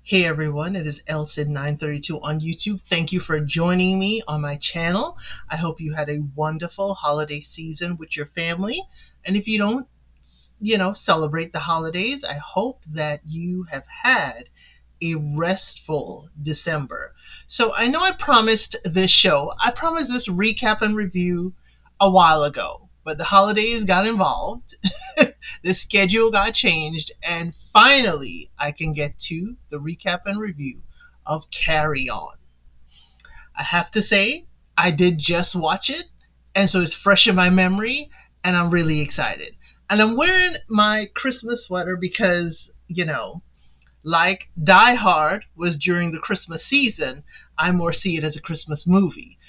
Hey everyone, it is LSID932 on YouTube. Thank you for joining me on my channel. I hope you had a wonderful holiday season with your family. And if you don't, celebrate the holidays, I hope that you have had a restful December. So I know I promised I promised this recap and review a while ago, but the holidays got involved. The schedule got changed, and finally I can get to the recap and review of Carry On. I have to say, I did just watch it, and so it's fresh in my memory, and I'm really excited. And I'm wearing my Christmas sweater because, like Die Hard was during the Christmas season, I more see it as a Christmas movie.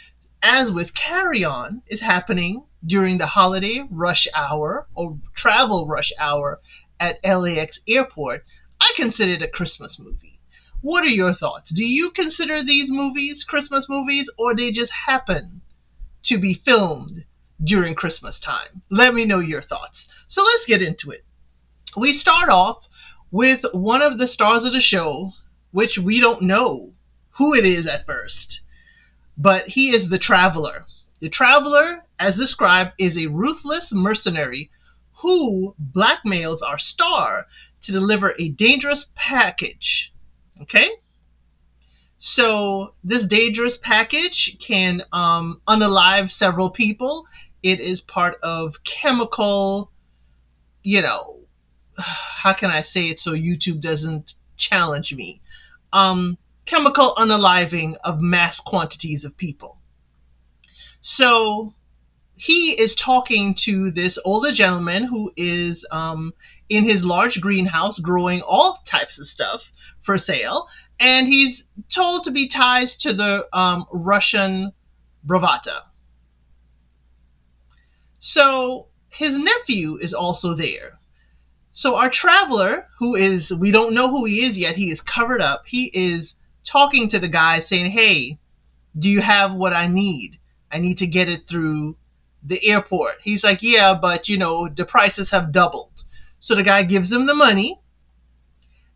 As with Carry On is happening during the holiday rush hour or travel rush hour at LAX airport, I consider it a Christmas movie. What are your thoughts? Do you consider these movies Christmas movies, or they just happen to be filmed during Christmas time? Let me know your thoughts. So let's get into it. We start off with one of the stars of the show, which we don't know who it is at first, but he is the Traveler. The Traveler, as described, is a ruthless mercenary who blackmails our star to deliver a dangerous package. Okay? So, this dangerous package can unalive several people. It is part of chemical, how can I say it so YouTube doesn't challenge me? Chemical unaliving of mass quantities of people. So he is talking to this older gentleman who is in his large greenhouse growing all types of stuff for sale. And he's told to be ties to the Russian bravata. So his nephew is also there. So our traveler, we don't know who he is yet, he is covered up. He is talking to the guy saying, hey, do you have what I need? I need to get it through the airport. He's like, yeah, but the prices have doubled. So the guy gives him the money,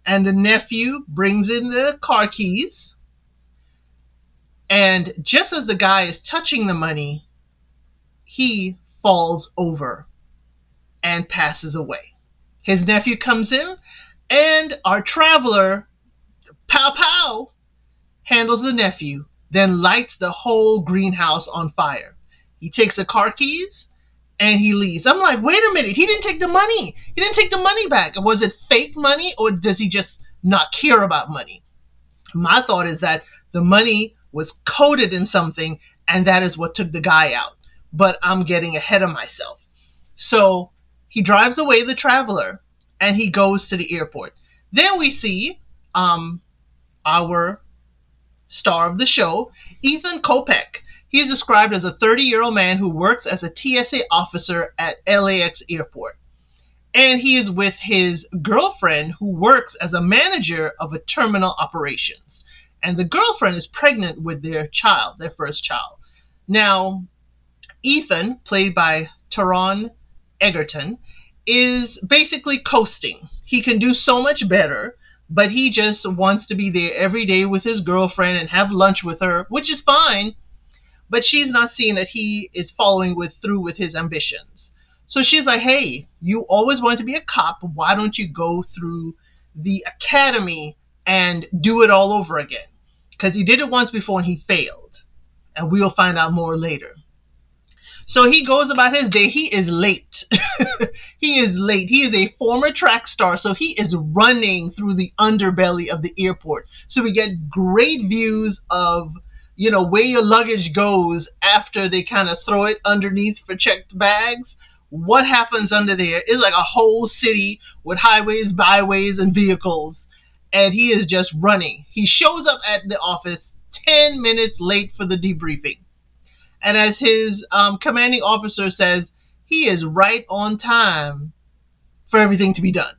and the nephew brings in the car keys. And just as the guy is touching the money, he falls over and passes away. His nephew comes in, and our traveler, pow pow, handles the nephew, then lights the whole greenhouse on fire. He takes the car keys and he leaves. I'm like, wait a minute, he didn't take the money. He didn't take the money back. Was it fake money, or does he just not care about money? My thought is that the money was coated in something, and that is what took the guy out. But I'm getting ahead of myself. So he drives away the traveler and he goes to the airport. Then we see our star of the show, Ethan Kopech. He's described as a 30-year-old man who works as a TSA officer at LAX airport. And he is with his girlfriend, who works as a manager of a terminal operations. And the girlfriend is pregnant with their first child. Now, Ethan, played by Taron Egerton, is basically coasting. He can do so much better, but he just wants to be there every day with his girlfriend and have lunch with her, which is fine. But she's not seeing that he is following through with his ambitions. So she's like, hey, you always wanted to be a cop. Why don't you go through the academy and do it all over again? Because he did it once before and he failed. And we'll find out more later. So he goes about his day. He is late. He is late. He is a former track star, so he is running through the underbelly of the airport. So we get great views of, where your luggage goes after they kind of throw it underneath for checked bags. What happens under there is like a whole city with highways, byways, and vehicles. And he is just running. He shows up at the office 10 minutes late for the debriefing. And as his commanding officer says, he is right on time for everything to be done.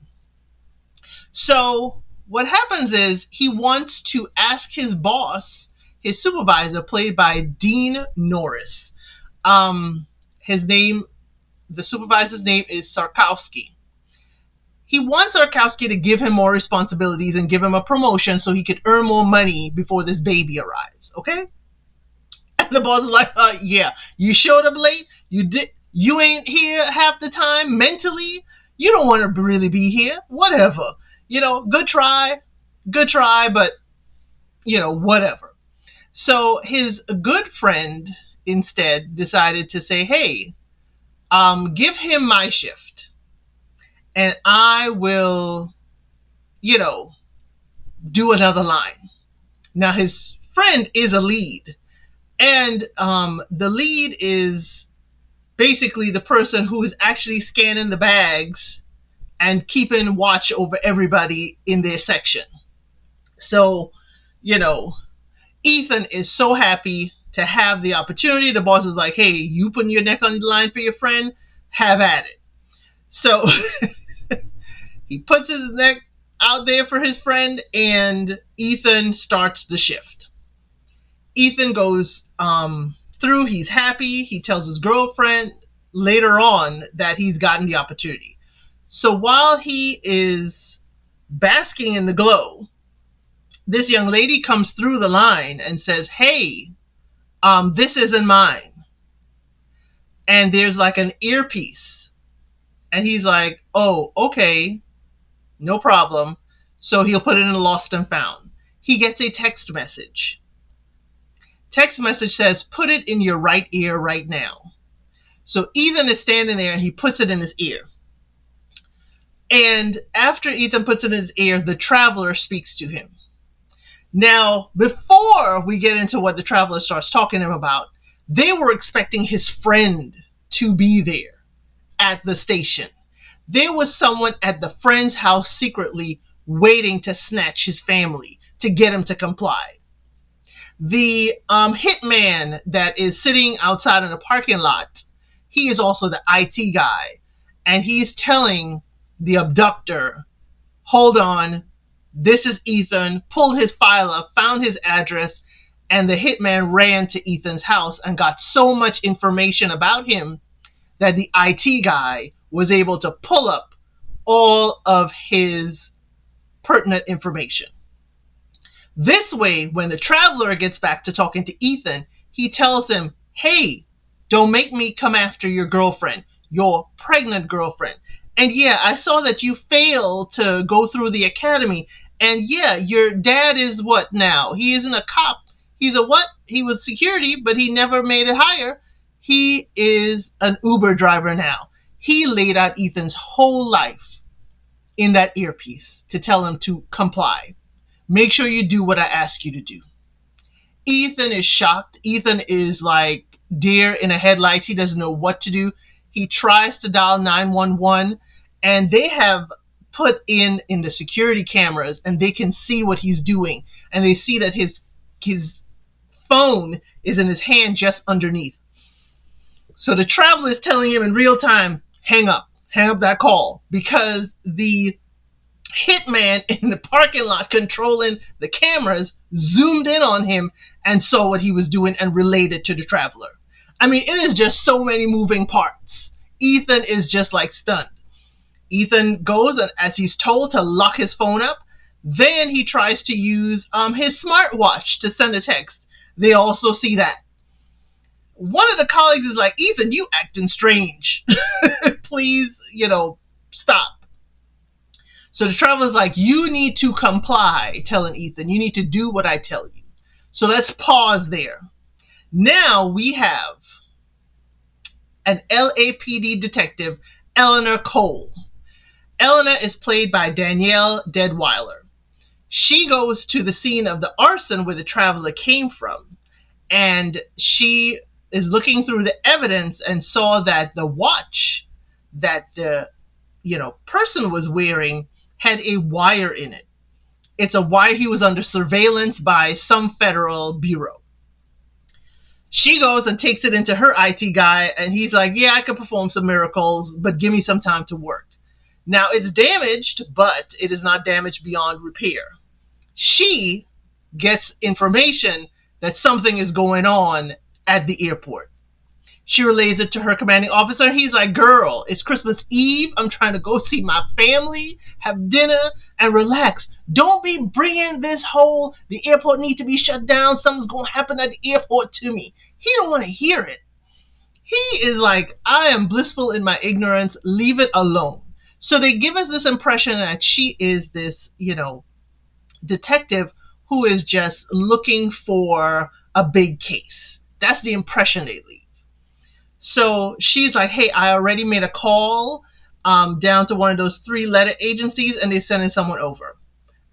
So what happens is he wants to ask his boss, his supervisor, played by Dean Norris. The supervisor's name is Sarkowski. He wants Arkowski to give him more responsibilities and give him a promotion so he could earn more money before this baby arrives. Okay? And the boss is like, yeah, you showed up late. You ain't here half the time mentally. You don't want to really be here. Whatever. Good try, but whatever. So his good friend instead decided to say, hey, give him my shift and I will, do another line. Now his friend is a lead, and the lead is basically the person who is actually scanning the bags and keeping watch over everybody in their section. So, Ethan is so happy to have the opportunity. The boss is like, hey, you putting your neck on the line for your friend? Have at it. So he puts his neck out there for his friend, and Ethan starts the shift. Ethan goes through. He's happy. He tells his girlfriend later on that he's gotten the opportunity. So while he is basking in the glow, this young lady comes through the line and says, hey, this isn't mine. And there's like an earpiece. And he's like, oh, okay, no problem. So he'll put it in a lost and found. He gets a text message. Text message says, put it in your right ear right now. So Ethan is standing there and he puts it in his ear. And after Ethan puts it in his ear, the traveler speaks to him. Now, before we get into what the traveler starts talking to him about, they were expecting his friend to be there at the station. There was someone at the friend's house secretly waiting to snatch his family, to get him to comply. The hitman that is sitting outside in the parking lot, he is also the IT guy. And he's telling the abductor, hold on, this is Ethan, pulled his file up, found his address, and the hitman ran to Ethan's house and got so much information about him that the IT guy was able to pull up all of his pertinent information. This way, when the traveler gets back to talking to Ethan, he tells him, hey, don't make me come after your girlfriend, your pregnant girlfriend. And yeah, I saw that you failed to go through the academy. And yeah, your dad is what now? He isn't a cop. He's a what? He was security, but he never made it higher. He is an Uber driver now. He laid out Ethan's whole life in that earpiece to tell him to comply. Make sure you do what I ask you to do. Ethan is shocked. Ethan is like deer in the headlights. He doesn't know what to do. He tries to dial 911, and they have put in the security cameras, and they can see what he's doing. And they see that his phone is in his hand just underneath. So the traveler is telling him in real time, hang up that call, because the hitman in the parking lot controlling the cameras zoomed in on him and saw what he was doing and related to the traveler. I mean, it is just so many moving parts. Ethan is just like stunned. Ethan goes, and as he's told, to lock his phone up. Then he tries to use his smartwatch to send a text. They also see that. One of the colleagues is like, Ethan, you acting strange. Please, stop. So the traveler's like, you need to comply, telling Ethan, you need to do what I tell you. So let's pause there. Now we have an LAPD detective, Eleanor Cole. Eleanor is played by Danielle Deadweiler. She goes to the scene of the arson where the traveler came from, and she is looking through the evidence and saw that the watch that the person was wearing had a wire in it. It's a wire. He was under surveillance by some federal bureau. She goes and takes it into her IT guy, and he's like, yeah, I could perform some miracles, but give me some time to work. Now, it's damaged, but it is not damaged beyond repair. She gets information that something is going on at the airport. She relays it to her commanding officer. He's like, girl, it's Christmas Eve. I'm trying to go see my family, have dinner, and relax. Don't be bringing this whole, the airport need to be shut down. Something's going to happen at the airport to me. He don't want to hear it. He is like, I am blissful in my ignorance. Leave it alone. So they give us this impression that she is this, detective who is just looking for a big case. That's the impression they leave. So she's like, hey, I already made a call down to one of those 3-letter agencies, and they're sending someone over.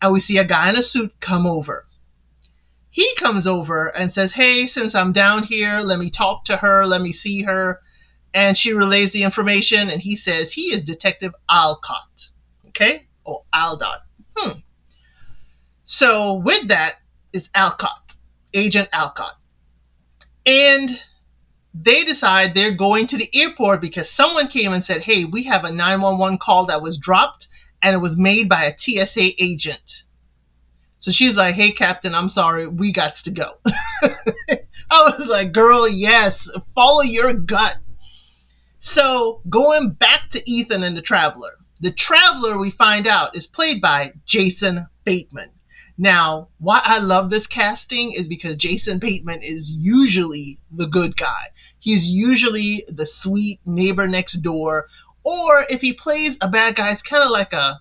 And we see a guy in a suit come over. He comes over and says, hey, since I'm down here, let me talk to her, let me see her. And she relays the information, and he says he is Detective Alcott. Okay? Or Aldot. So with that, it's Alcott, Agent Alcott. And they decide they're going to the airport because someone came and said, hey, we have a 911 call that was dropped, and it was made by a TSA agent. So she's like, hey, Captain, I'm sorry, we got to go. I was like, girl, yes, follow your gut. So going back to Ethan and the Traveler. The Traveler, we find out, is played by Jason Bateman. Now, why I love this casting is because Jason Bateman is usually the good guy. He's usually the sweet neighbor next door. Or if he plays a bad guy, it's kind of like a,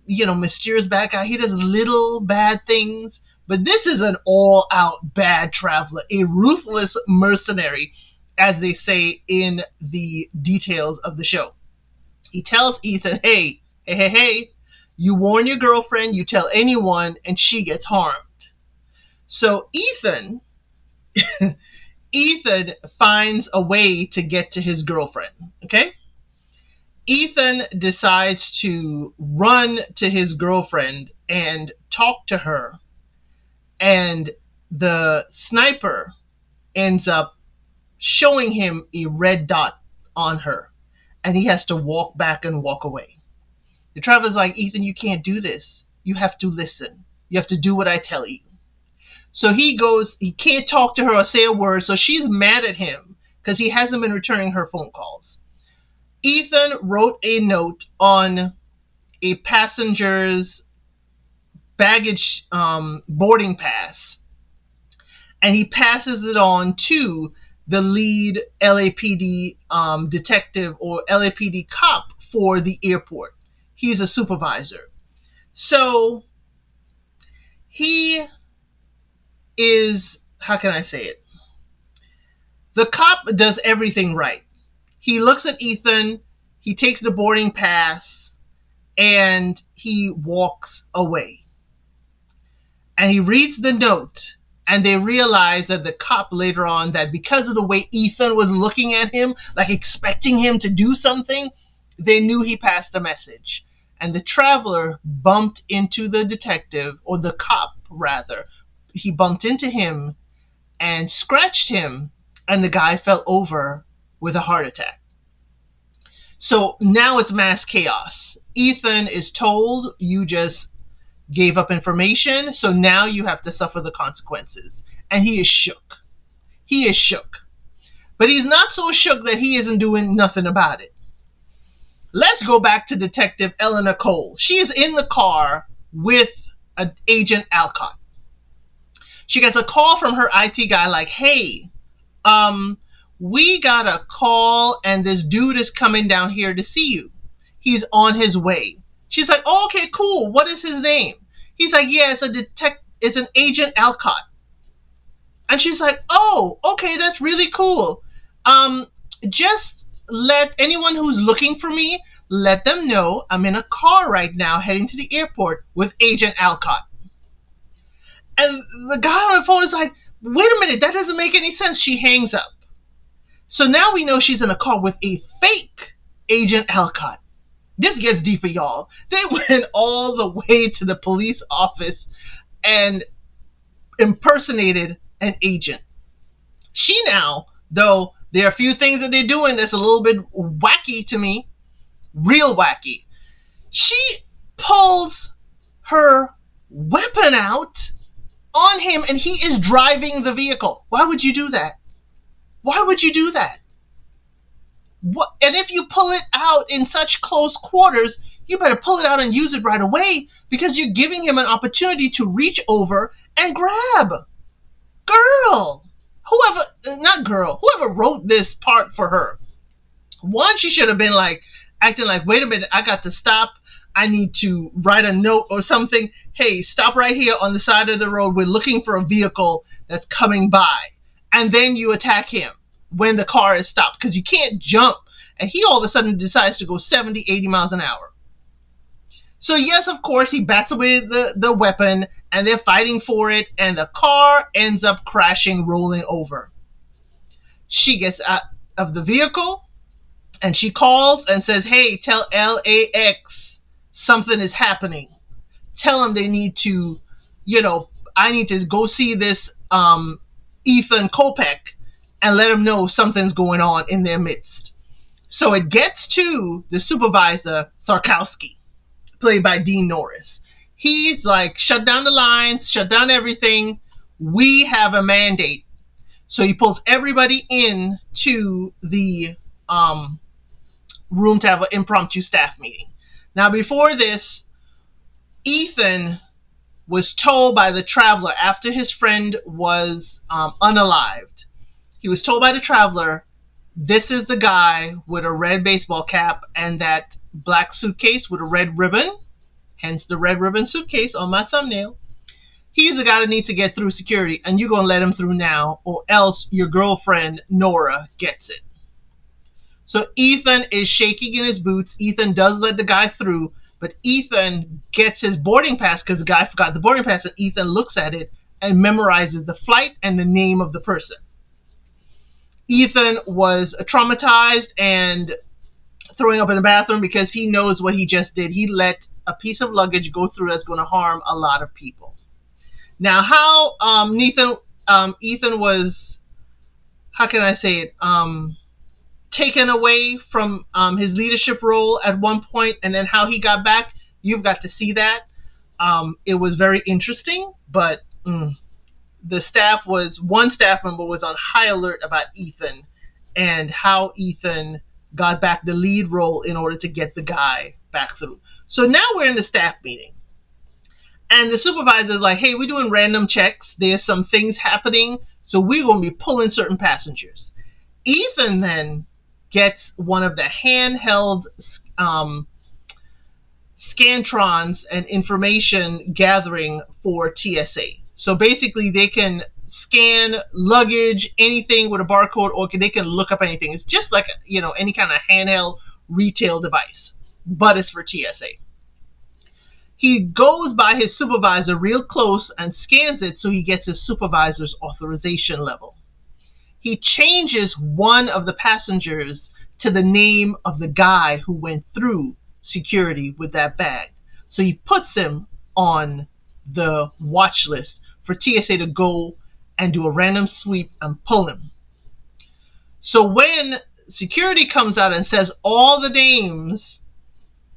mysterious bad guy. He does little bad things. But this is an all-out bad traveler, a ruthless mercenary, as they say in the details of the show. He tells Ethan, hey, you warn your girlfriend, you tell anyone, and she gets harmed. So Ethan finds a way to get to his girlfriend, okay? Ethan decides to run to his girlfriend and talk to her, and the sniper ends up showing him a red dot on her, and he has to walk back and walk away. The Traveler's like, Ethan, you can't do this. You have to listen. You have to do what I tell you. So he goes, he can't talk to her or say a word, so she's mad at him because he hasn't been returning her phone calls. Ethan wrote a note on a passenger's baggage boarding pass, and he passes it on to the lead LAPD detective or LAPD cop for the airport. He's a supervisor. So he is, how can I say it? The cop does everything right. He looks at Ethan, he takes the boarding pass, and he walks away. And he reads the note, and they realize that the cop later on, that because of the way Ethan was looking at him, like expecting him to do something, they knew he passed a message. And the Traveler bumped into the detective, or the cop rather. He bumped into him and scratched him, and the guy fell over with a heart attack. So now it's mass chaos. Ethan is told, you just gave up information, so now you have to suffer the consequences. And he is shook. He is shook. But he's not so shook that he isn't doing nothing about it. Let's go back to Detective Eleanor Cole. She is in the car with Agent Alcott. She gets a call from her IT guy like, hey, we got a call and this dude is coming down here to see you. He's on his way. She's like, oh, okay, cool. What is his name? He's like, yeah, it's an Agent Alcott. And she's like, oh, okay, that's really cool. Just let anyone who's looking for me, let them know I'm in a car right now heading to the airport with Agent Alcott. And the guy on the phone is like, wait a minute, that doesn't make any sense. She hangs up. So now we know she's in a car with a fake Agent Alcott. This gets deeper, y'all. They went all the way to the police office and impersonated an agent. She now, though there are a few things that they're doing that's a little bit wacky to me, real wacky. She pulls her weapon out on him and he is driving the vehicle. Why would you do that? Why would you do that? What? And if you pull it out in such close quarters, you better pull it out and use it right away because you're giving him an opportunity to reach over and grab. Girl, whoever wrote this part for her. One, she should have been like acting like, wait a minute, I got to stop. I need to write a note or something. Hey, stop right here on the side of the road. We're looking for a vehicle that's coming by. And then you attack him when the car is stopped because you can't jump. And he all of a sudden decides to go 70, 80 miles an hour. So yes, of course, he bats away the weapon and they're fighting for it. And the car ends up crashing, rolling over. She gets out of the vehicle and she calls and says, hey, tell LAX something is happening. Tell them they need to, I need to go see this Ethan Kopech and let him know something's going on in their midst. So it gets to the supervisor, Sarkowski, played by Dean Norris. He's like, shut down the lines, shut down everything. We have a mandate. So he pulls everybody in to the room to have an impromptu staff meeting. Now, before this, Ethan was told by the traveler after his friend was unalived. He was told by the traveler, this is the guy with a red baseball cap and that black suitcase with a red ribbon, hence the red ribbon suitcase on my thumbnail. He's the guy that needs to get through security, and you're going to let him through now, or else your girlfriend, Nora, gets it. So Ethan is shaking in his boots. Ethan does let the guy through, but Ethan gets his boarding pass because the guy forgot the boarding pass, and Ethan looks at it and memorizes the flight and the name of the person. Ethan was traumatized and throwing up in the bathroom because he knows what he just did. He let a piece of luggage go through that's going to harm a lot of people. Now, how Ethan was, how can I say it, taken away from his leadership role at one point, and then how he got back, you've got to see that. It was very interesting, but one staff member was on high alert about Ethan and how Ethan got back the lead role in order to get the guy back through. So now we're in the staff meeting. And the supervisor is like, hey, we're doing random checks. There's some things happening. So we're going to be pulling certain passengers. Ethan then gets one of the handheld scantrons and information gathering for TSA. So basically they can scan luggage, anything with a barcode, or they can look up anything. It's just like, any kind of handheld retail device, but it's for TSA. He goes by his supervisor real close and scans it so he gets his supervisor's authorization level. He changes one of the passengers to the name of the guy who went through security with that bag. So he puts him on the watch list for TSA to go and do a random sweep and pull him. So when security comes out and says all the names,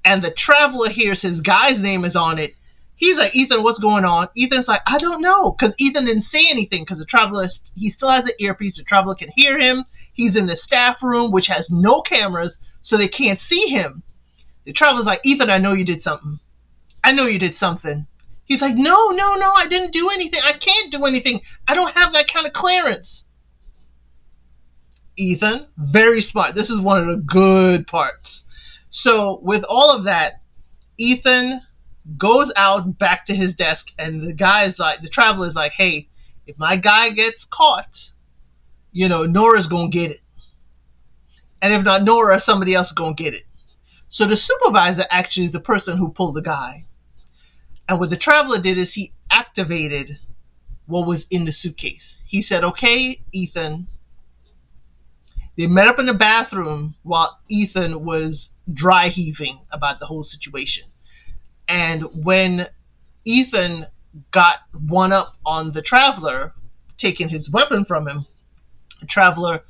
and the traveler hears his guy's name is on it, he's like, Ethan, what's going on? Ethan's like, I don't know, because Ethan didn't say anything because the traveler, he still has the earpiece. The traveler can hear him. He's in the staff room, which has no cameras, so they can't see him. The traveler's like, Ethan, I know you did something. I know you did something. He's like, no, I didn't do anything. I can't do anything. I don't have that kind of clearance. Ethan, very smart. This is one of the good parts. So with all of that, Ethan goes out back to his desk, and the traveler is like, hey, if my guy gets caught, Nora's going to get it. And if not Nora, somebody else is going to get it. So the supervisor actually is the person who pulled the guy. And what the traveler did is he activated what was in the suitcase. He said, okay, Ethan. They met up in the bathroom while Ethan was dry heaving about the whole situation. And when Ethan got one up on the traveler, taking his weapon from him, the traveler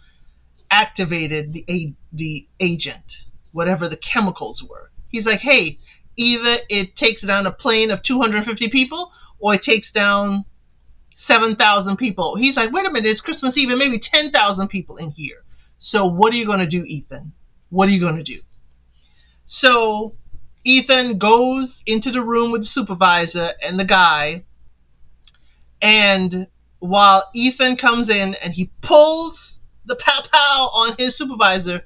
activated the agent, whatever the chemicals were. He's like, hey, either it takes down a plane of 250 people or it takes down 7,000 people. He's like, wait a minute, it's Christmas Eve and maybe 10,000 people in here. So what are you going to do, Ethan? What are you going to do? So Ethan goes into the room with the supervisor and the guy, and while Ethan comes in and he pulls the pow on his supervisor,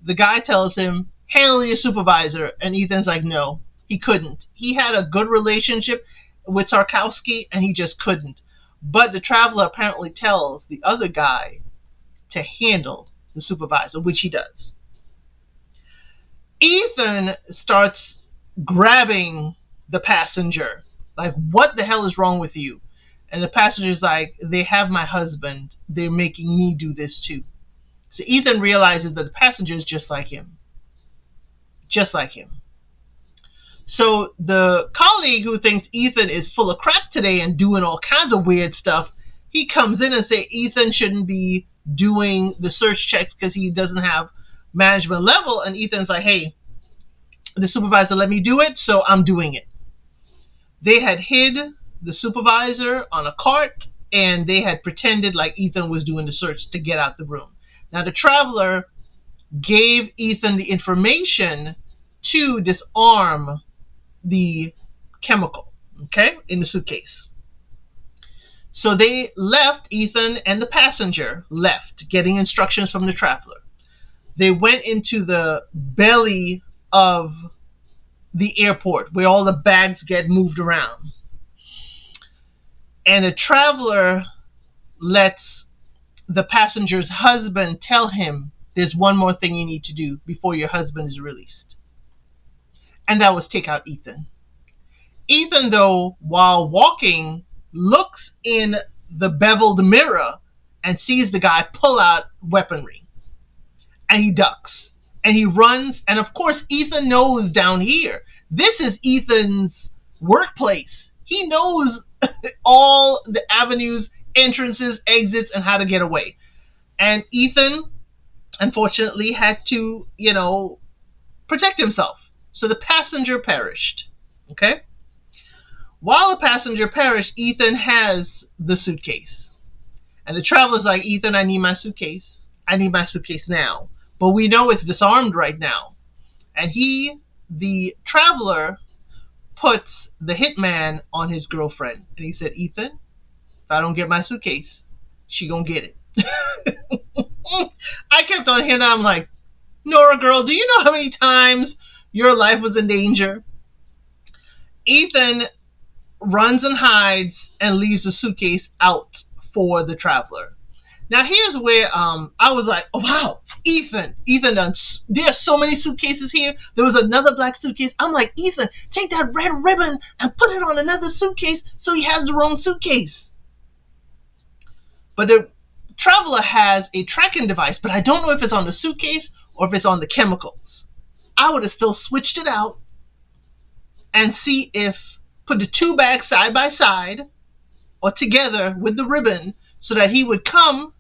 the guy tells him, handle your supervisor. And Ethan's like, no, he couldn't. He had a good relationship with Sarkowski and he just couldn't. But the traveler apparently tells the other guy to handle the supervisor, which he does. Ethan starts grabbing the passenger. Like, what the hell is wrong with you? And the passenger's like, they have my husband. They're making me do this too. So Ethan realizes that the passenger is just like him. Just like him. So the colleague who thinks Ethan is full of crap today and doing all kinds of weird stuff, he comes in and says Ethan shouldn't be doing the search checks because he doesn't have management level. And Ethan's like, hey, the supervisor let me do it, so I'm doing it. They had hid the supervisor on a cart, and they had pretended like Ethan was doing the search to get out the room. Now, the traveler gave Ethan the information to disarm the chemical, okay, in the suitcase. So they left, Ethan and the passenger left, getting instructions from the traveler. They went into the belly of the airport where all the bags get moved around. And the traveler lets the passenger's husband tell him there's one more thing you need to do before your husband is released. And that was take out Ethan. Ethan, though, while walking, looks in the beveled mirror and sees the guy pull out weaponry. And he ducks. And he runs. And of course, Ethan knows down here. This is Ethan's workplace. He knows all the avenues, entrances, exits, and how to get away. And Ethan, unfortunately, had to, protect himself. So the passenger perished. Okay? While the passenger perished, Ethan has the suitcase. And the traveler's like, Ethan, I need my suitcase. I need my suitcase now. But we know it's disarmed right now. And the traveler, puts the hitman on his girlfriend. And he said, Ethan, if I don't get my suitcase, she gonna get it. I kept on hearing that. I'm like, Nora, girl, do you know how many times your life was in danger? Ethan runs and hides and leaves the suitcase out for the traveler. Now here's where I was like, oh wow, Ethan there's so many suitcases here. There was another black suitcase. I'm like, Ethan, take that red ribbon and put it on another suitcase so he has the wrong suitcase. But the traveler has a tracking device, but I don't know if it's on the suitcase or if it's on the chemicals. I would have still switched it out and put the two bags side by side or together with the ribbon so that he would come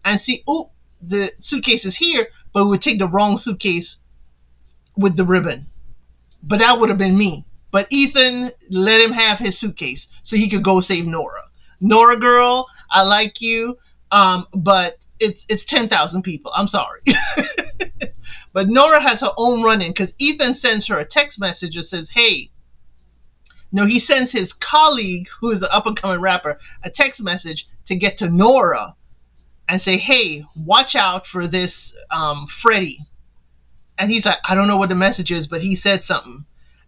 and see, oh, the suitcase is here, but we would take the wrong suitcase with the ribbon. But that would have been me. But Ethan let him have his suitcase so he could go save Nora. Nora, girl, I like you, but it's 10,000 people. I'm sorry. But Nora has her own run-in because Ethan sends her a text message that says, hey, no, he sends his colleague, who is an up-and-coming rapper, a text message to get to Nora and say, hey, watch out for this Freddie. And he's like, I don't know what the message is, but he said something.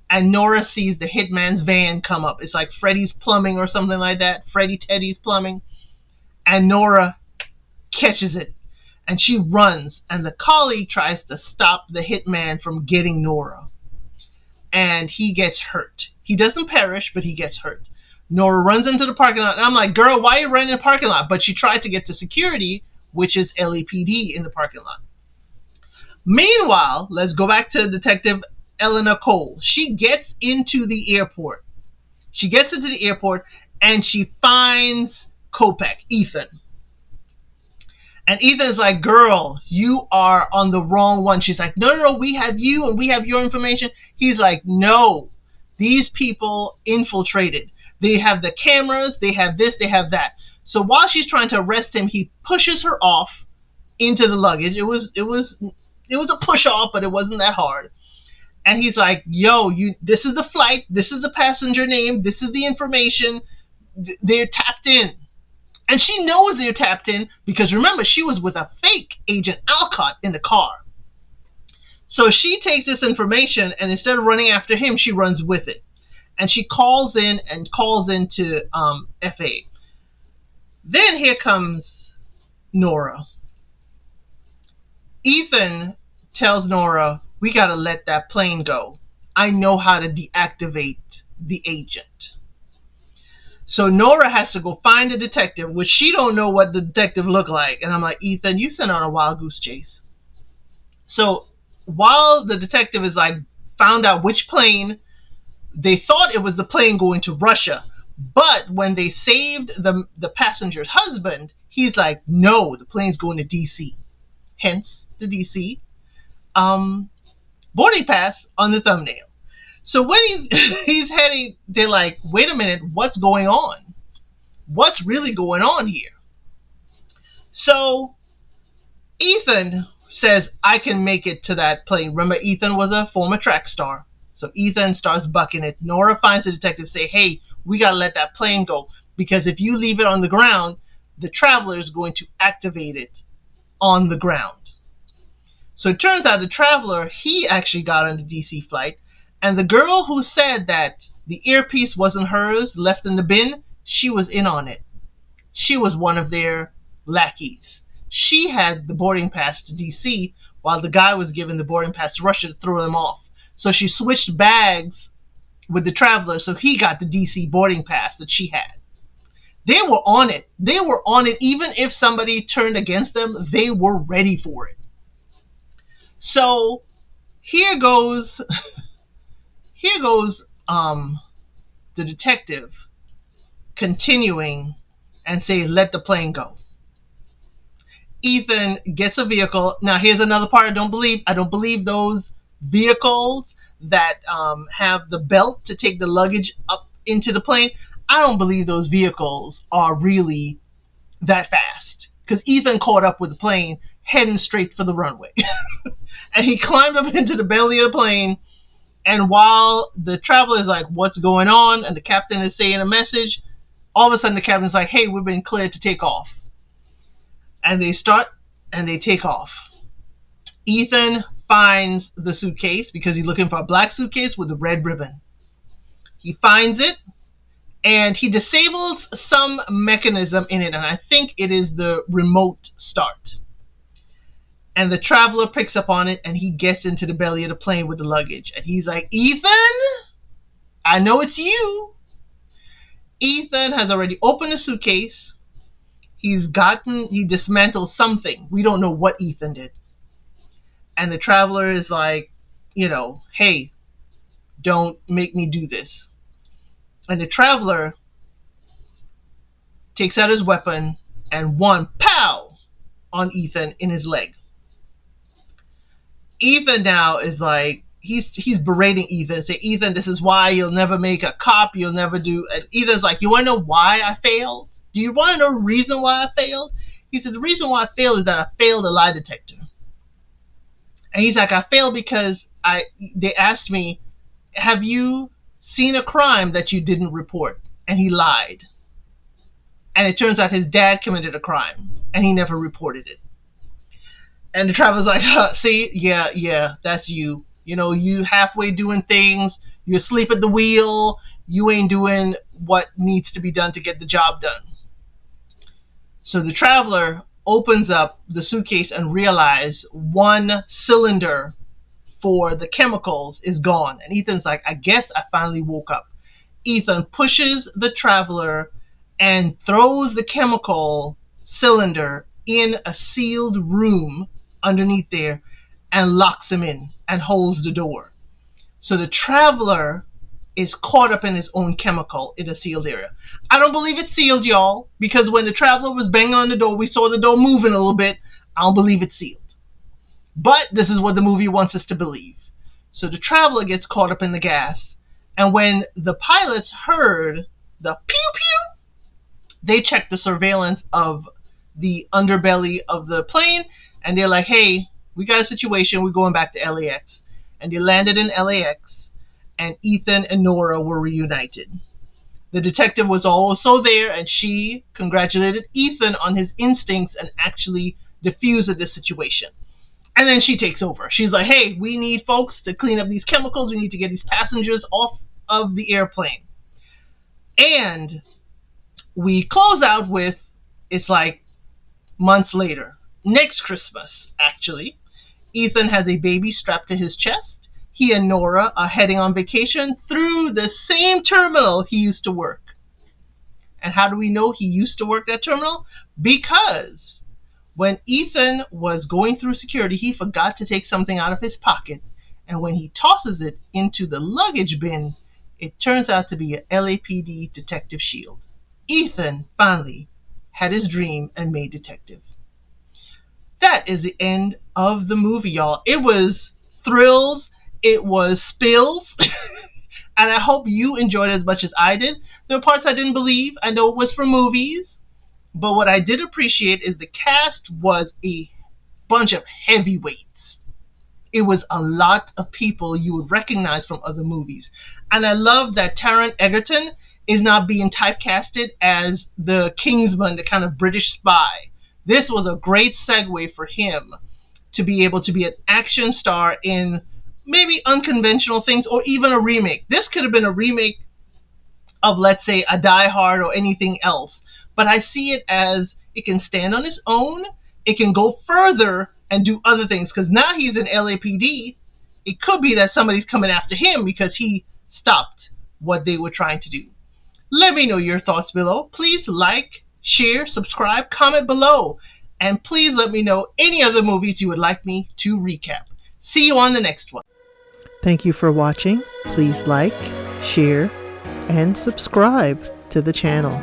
And Nora sees the hitman's van come up. It's like Freddie's Plumbing or something like that. Freddie Teddy's Plumbing. And Nora catches it. And she runs. And the colleague tries to stop the hitman from getting Nora. And he gets hurt. He doesn't perish, but he gets hurt. Nora runs into the parking lot, and I'm like, girl, why are you running in the parking lot? But she tried to get to security, which is LAPD in the parking lot. Meanwhile, let's go back to Detective Eleanor Cole. She gets into the airport. And she finds Kopech, Ethan. And Ethan's like, girl, you are on the wrong one. She's like, no, we have you and we have your information. He's like, no, these people infiltrated. They have the cameras, they have this, they have that. So while she's trying to arrest him, he pushes her off into the luggage. It was it was a push off, but it wasn't that hard. And he's like, yo, this is the flight, this is the passenger name, this is the information. They're tapped in. And she knows they're tapped in because remember, she was with a fake Agent Alcott in the car. So she takes this information and instead of running after him, she runs with it. And she calls into FA. Then here comes Nora. Ethan tells Nora, we got to let that plane go. I know how to deactivate the agent. So Nora has to go find the detective, which she don't know what the detective looked like. And I'm like, Ethan, you sent on a wild goose chase. So while the detective is like, found out which plane, they thought it was the plane going to Russia. But when they saved the passenger's husband, he's like, no, the plane's going to DC. Hence the DC boarding pass on the thumbnail. So when he's heading, they're like, wait a minute, what's going on? What's really going on here? So Ethan says, I can make it to that plane. Remember, Ethan was a former track star. So Ethan starts bucking it. Nora finds the detective, say, hey, we got to let that plane go. Because if you leave it on the ground, the Traveler is going to activate it on the ground. So it turns out the Traveler, he actually got on the DC flight. And the girl who said that the earpiece wasn't hers, left in the bin, she was in on it. She was one of their lackeys. She had the boarding pass to DC while the guy was given the boarding pass to Russia to throw them off. So she switched bags with the Traveler, so he got the DC boarding pass that she had. They were on it. They were on it. Even if somebody turned against them, they were ready for it. So here goes the detective continuing and say, let the plane go. Ethan gets a vehicle. Now here's another part I don't believe. I don't believe those vehicles that have the belt to take the luggage up into the plane. I don't believe those vehicles are really that fast. Because Ethan caught up with the plane heading straight for the runway. And he climbed up into the belly of the plane. And while the Traveler is like, what's going on? And the captain is saying a message. All of a sudden the captain's like, hey, we've been cleared to take off. And they start and they take off. Ethan finds the suitcase because he's looking for a black suitcase with a red ribbon. He finds it and he disables some mechanism in it. And I think it is the remote start. And the Traveler picks up on it and he gets into the belly of the plane with the luggage. And he's like, Ethan, I know it's you. Ethan has already opened the suitcase. He dismantled something. We don't know what Ethan did. And the Traveler is like, hey, don't make me do this. And the Traveler takes out his weapon and one pow on Ethan in his leg. Ethan now is like, he's berating Ethan, say, Ethan, this is why you'll never make a cop, you'll never do. And Ethan's like, you want to know why I failed? Do you want to know the reason why I failed? He said, the reason why I failed is that I failed a lie detector. And he's like, I failed because they asked me, have you seen a crime that you didn't report? And he lied. And it turns out his dad committed a crime and he never reported it. And the Traveler's like, see, yeah, that's you. You halfway doing things, you asleep at the wheel, you ain't doing what needs to be done to get the job done. So the Traveler opens up the suitcase and realizes one cylinder for the chemicals is gone. And Ethan's like, I guess I finally woke up. Ethan pushes the Traveler and throws the chemical cylinder in a sealed room underneath there and locks him in and holds the door. So the Traveler is caught up in his own chemical in a sealed area. I don't believe it's sealed, y'all, because when the Traveler was banging on the door, we saw the door moving a little bit. I don't believe it's sealed. But this is what the movie wants us to believe. So the Traveler gets caught up in the gas. And when the pilots heard the pew-pew, they checked the surveillance of the underbelly of the plane. And they're like, hey, we got a situation. We're going back to LAX. And they landed in LAX, and Ethan and Nora were reunited. The detective was also there, and she congratulated Ethan on his instincts and actually diffused the situation. And then she takes over. She's like, hey, we need folks to clean up these chemicals. We need to get these passengers off of the airplane. And we close out with, it's like months later, next Christmas, actually. Ethan has a baby strapped to his chest. He and Nora are heading on vacation through the same terminal he used to work. And how do we know he used to work that terminal? Because when Ethan was going through security, he forgot to take something out of his pocket. And when he tosses it into the luggage bin, it turns out to be a LAPD detective shield. Ethan finally had his dream and made detective. That is the end of the movie, y'all. It was thrills, it was spills, and I hope you enjoyed it as much as I did. There were parts I didn't believe. I know it was for movies, but what I did appreciate is the cast was a bunch of heavyweights. It was a lot of people you would recognize from other movies. And I love that Taron Egerton is not being typecasted as the Kingsman, the kind of British spy. This was a great segue for him to be able to be an action star in maybe unconventional things or even a remake. This could have been a remake of, let's say, a Die Hard or anything else. But I see it as it can stand on its own. It can go further and do other things. Because now he's in LAPD. It could be that somebody's coming after him because he stopped what they were trying to do. Let me know your thoughts below. Please like, share, subscribe, comment below. And please let me know any other movies you would like me to recap. See you on the next one. Thank you for watching. Please like, share, and subscribe to the channel.